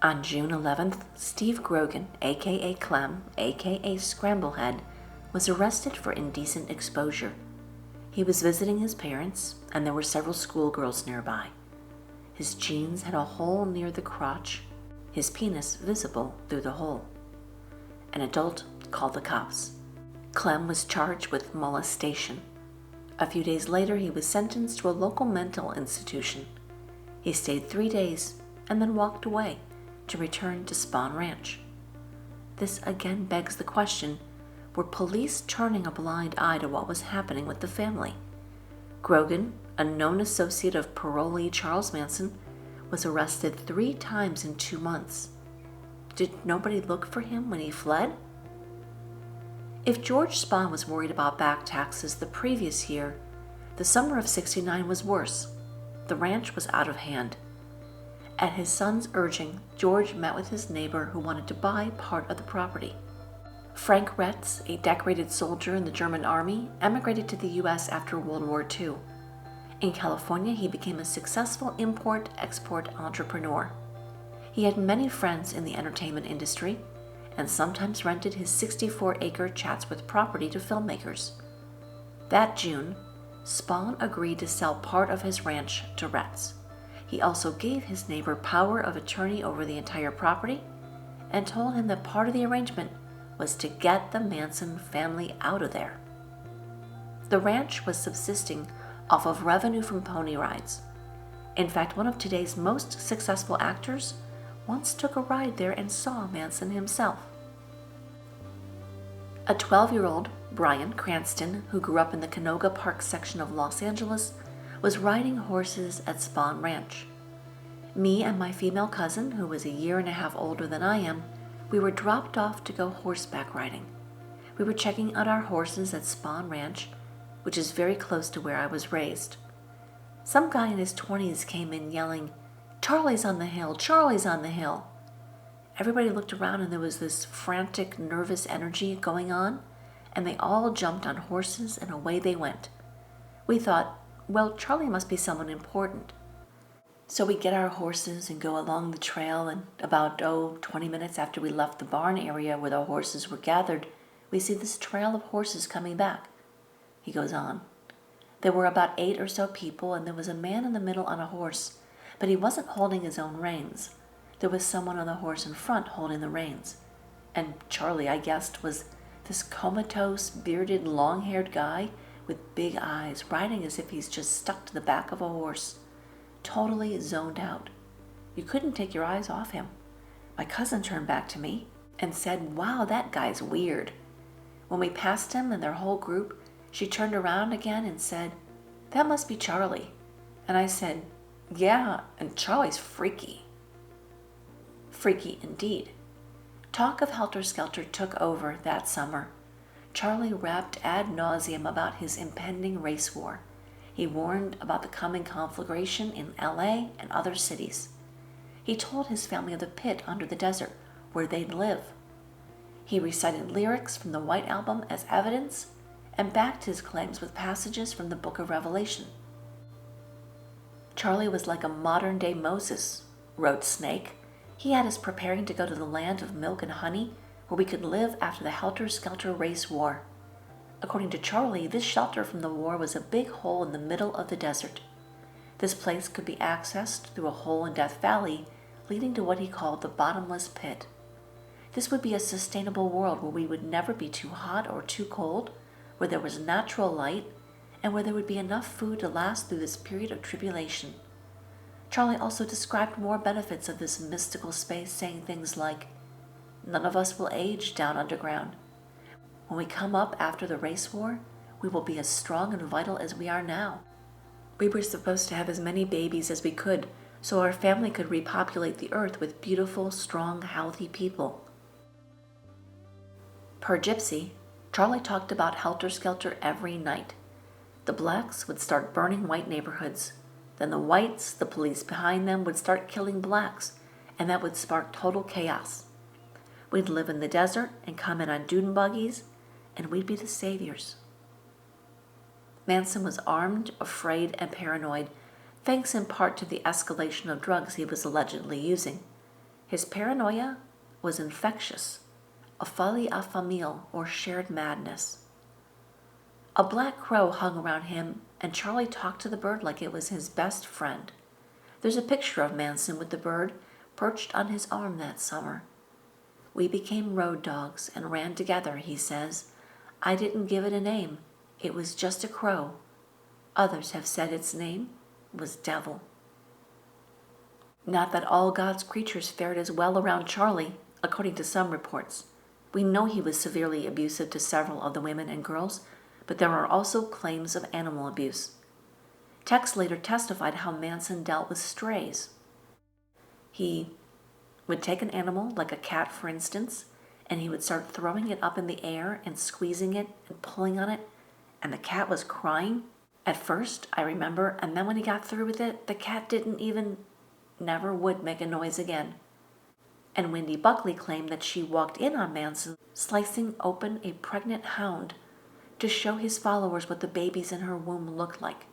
On June 11th, Steve Grogan, aka Clem, aka Scramblehead, was arrested for indecent exposure. He was visiting his parents, and there were several schoolgirls nearby. His jeans had a hole near the crotch, his penis visible through the hole. An adult called the cops. Clem was charged with molestation. A few days later, he was sentenced to a local mental institution. He stayed 3 days and then walked away to return to Spahn Ranch. This again begs the question, were police turning a blind eye to what was happening with the family? Grogan, a known associate of parolee Charles Manson, was arrested 3 times in 2 months. Did nobody look for him when he fled? If George Spahn was worried about back taxes the previous year, the summer of '69 was worse. The ranch was out of hand. At his son's urging, George met with his neighbor who wanted to buy part of the property. Frank Retz, a decorated soldier in the German army, emigrated to the U.S. after World War II. In California, he became a successful import-export entrepreneur. He had many friends in the entertainment industry and sometimes rented his 64-acre Chatsworth property to filmmakers. That June, Spahn agreed to sell part of his ranch to Retz. He also gave his neighbor power of attorney over the entire property and told him that part of the arrangement was to get the Manson family out of there. The ranch was subsisting off of revenue from pony rides. In fact, one of today's most successful actors once took a ride there and saw Manson himself. A 12-year-old, Brian Cranston, who grew up in the Canoga Park section of Los Angeles, was riding horses at Spahn Ranch. Me and my female cousin, who was a year and a half older than I am, we were dropped off to go horseback riding. We were checking out our horses at Spahn Ranch, which is very close to where I was raised. Some guy in his 20s came in yelling, "Charlie's on the hill! Charlie's on the hill!" Everybody looked around and there was this frantic, nervous energy going on, and they all jumped on horses and away they went. We thought, well, Charlie must be someone important. So we get our horses and go along the trail, and about 20 minutes after we left the barn area where the horses were gathered, we see this trail of horses coming back. He goes on. There were about 8 or so people, and there was a man in the middle on a horse, but he wasn't holding his own reins. There was someone on the horse in front holding the reins. And Charlie, I guessed, was this comatose, bearded, long-haired guy with big eyes, riding as if he's just stuck to the back of a horse, totally zoned out. You couldn't take your eyes off him. My cousin turned back to me and said, "Wow, that guy's weird." When we passed him and their whole group, she turned around again and said, "That must be Charlie." And I said, "Yeah, and Charlie's freaky." Freaky indeed. Talk of Helter Skelter took over that summer. Charlie rapped ad nauseum about his impending race war. He warned about the coming conflagration in LA and other cities. He told his family of the pit under the desert where they'd live. He recited lyrics from the White Album as evidence and backed his claims with passages from the Book of Revelation. Charlie was like a modern-day Moses, wrote Snake. He had us preparing to go to the land of milk and honey where we could live after the Helter Skelter race war. According to Charlie, this shelter from the war was a big hole in the middle of the desert. This place could be accessed through a hole in Death Valley, leading to what he called the bottomless pit. This would be a sustainable world where we would never be too hot or too cold, where there was natural light, and where there would be enough food to last through this period of tribulation. Charlie also described more benefits of this mystical space, saying things like, "None of us will age down underground. When we come up after the race war, we will be as strong and vital as we are now." We were supposed to have as many babies as we could, so our family could repopulate the earth with beautiful, strong, healthy people. Per Gypsy, Charlie talked about Helter Skelter every night. The blacks would start burning white neighborhoods. Then the whites, the police behind them, would start killing blacks, and that would spark total chaos. We'd live in the desert and come in on dune buggies, and we'd be the saviors. Manson was armed, afraid, and paranoid, thanks in part to the escalation of drugs he was allegedly using. His paranoia was infectious, a folie à famille or shared madness. A black crow hung around him, and Charlie talked to the bird like it was his best friend. There's a picture of Manson with the bird perched on his arm that summer. We became road dogs and ran together, he says. I didn't give it a name. It was just a crow. Others have said its name was Devil. Not that all God's creatures fared as well around Charlie, according to some reports. We know he was severely abusive to several of the women and girls, but there are also claims of animal abuse. Tex later testified how Manson dealt with strays. He would take an animal, like a cat for instance, and he would start throwing it up in the air and squeezing it and pulling on it, and the cat was crying. At first, I remember, and then when he got through with it, the cat never would make a noise again. And Wendy Buckley claimed that she walked in on Manson slicing open a pregnant hound to show his followers what the babies in her womb looked like.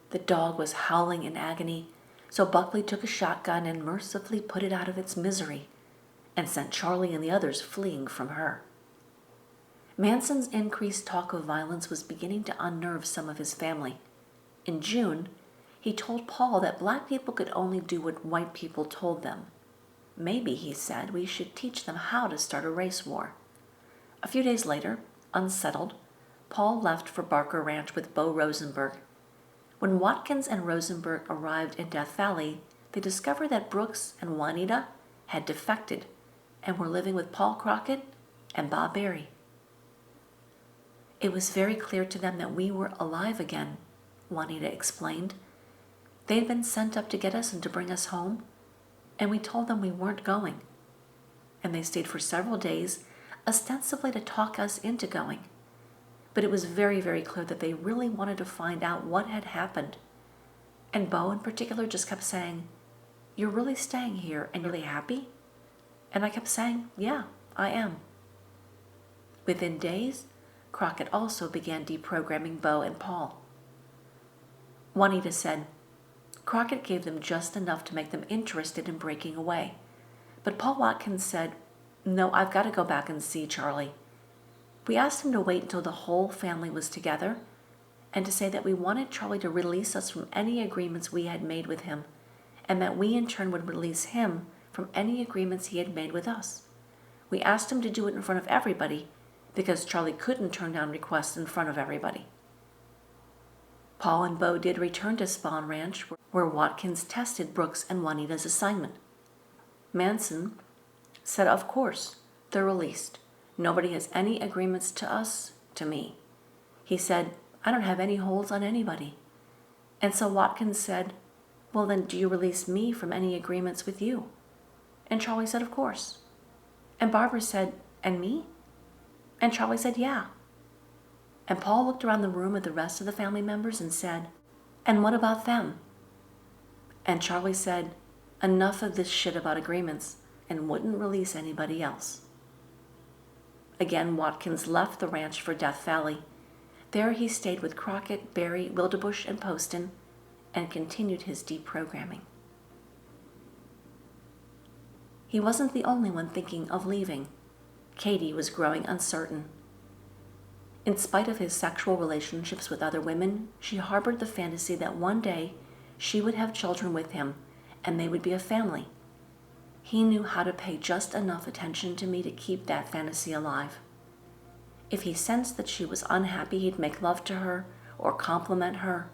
The dog was howling in agony, so Buckley took a shotgun and mercifully put it out of its misery and sent Charlie and the others fleeing from her. Manson's increased talk of violence was beginning to unnerve some of his family. In June, he told Paul that black people could only do what white people told them. Maybe, he said, we should teach them how to start a race war. A few days later, unsettled, Paul left for Barker Ranch with Bo Rosenberg. When Watkins and Rosenberg arrived in Death Valley, they discovered that Brooks and Juanita had defected and were living with Paul Crockett and Bob Berry. It was very clear to them that we were alive again, Juanita explained. They had been sent up to get us and to bring us home, and we told them we weren't going. And they stayed for several days, ostensibly to talk us into going. But it was very, very clear that they really wanted to find out what had happened. And Bo in particular just kept saying, "You're really staying here and you're really happy?" And I kept saying, "Yeah, I am." Within days, Crockett also began deprogramming Bo and Paul. Juanita said, Crockett gave them just enough to make them interested in breaking away. But Paul Watkins said, "No, I've got to go back and see Charlie." We asked him to wait until the whole family was together and to say that we wanted Charlie to release us from any agreements we had made with him, and that we in turn would release him from any agreements he had made with us. We asked him to do it in front of everybody because Charlie couldn't turn down requests in front of everybody. Paul and Bo did return to Spahn Ranch, where Watkins tested Brooks and Juanita's assignment. Manson said, "Of course, they're released. Nobody has any agreements to us, to me." He said, "I don't have any holds on anybody." And so Watkins said, "Well, then do you release me from any agreements with you?" And Charlie said, "Of course." And Barbara said, "And me?" And Charlie said, "Yeah." And Paul looked around the room at the rest of the family members and said, "And what about them?" And Charlie said, "Enough of this shit about agreements," and wouldn't release anybody else. Again, Watkins left the ranch for Death Valley. There he stayed with Crockett, Berry, Wildebush, and Poston, and continued his deprogramming. He wasn't the only one thinking of leaving. Katie was growing uncertain. In spite of his sexual relationships with other women, she harbored the fantasy that one day she would have children with him, and they would be a family. He knew how to pay just enough attention to me to keep that fantasy alive. If he sensed that she was unhappy, he'd make love to her, or compliment her,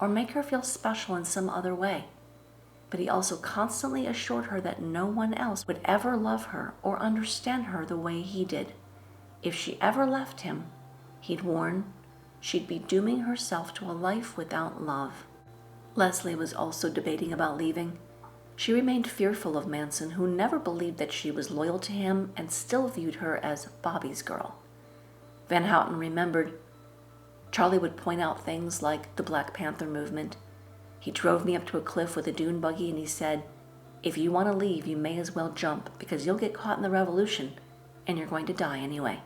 or make her feel special in some other way. But he also constantly assured her that no one else would ever love her or understand her the way he did. If she ever left him, he'd warn, she'd be dooming herself to a life without love. Leslie was also debating about leaving. She remained fearful of Manson, who never believed that she was loyal to him and still viewed her as Bobby's girl. Van Houten remembered, Charlie would point out things like the Black Panther movement. He drove me up to a cliff with a dune buggy and he said, "If you want to leave, you may as well jump because you'll get caught in the revolution and you're going to die anyway."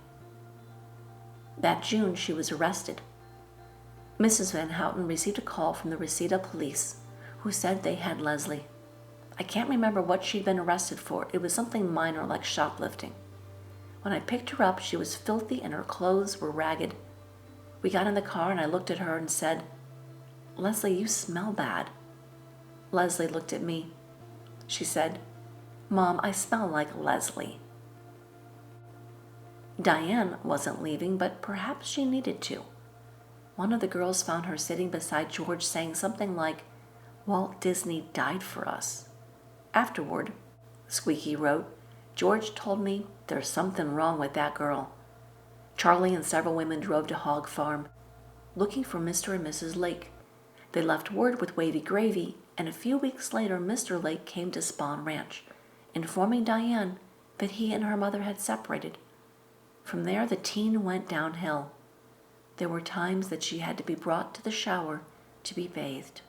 That June, she was arrested. Mrs. Van Houten received a call from the Reseda police, who said they had Leslie. I can't remember what she'd been arrested for. It was something minor like shoplifting. When I picked her up, she was filthy and her clothes were ragged. We got in the car and I looked at her and said, "Leslie, you smell bad." Leslie looked at me. She said, "Mom, I smell like Leslie." Diane wasn't leaving, but perhaps she needed to. One of the girls found her sitting beside George saying something like, "Walt Disney died for us." Afterward, Squeaky wrote, "George told me there's something wrong with that girl." Charlie and several women drove to Hog Farm, looking for Mr. and Mrs. Lake. They left word with Wavy Gravy, and a few weeks later Mr. Lake came to Spahn Ranch, informing Diane that he and her mother had separated. From there, the teen went downhill. There were times that she had to be brought to the shower to be bathed.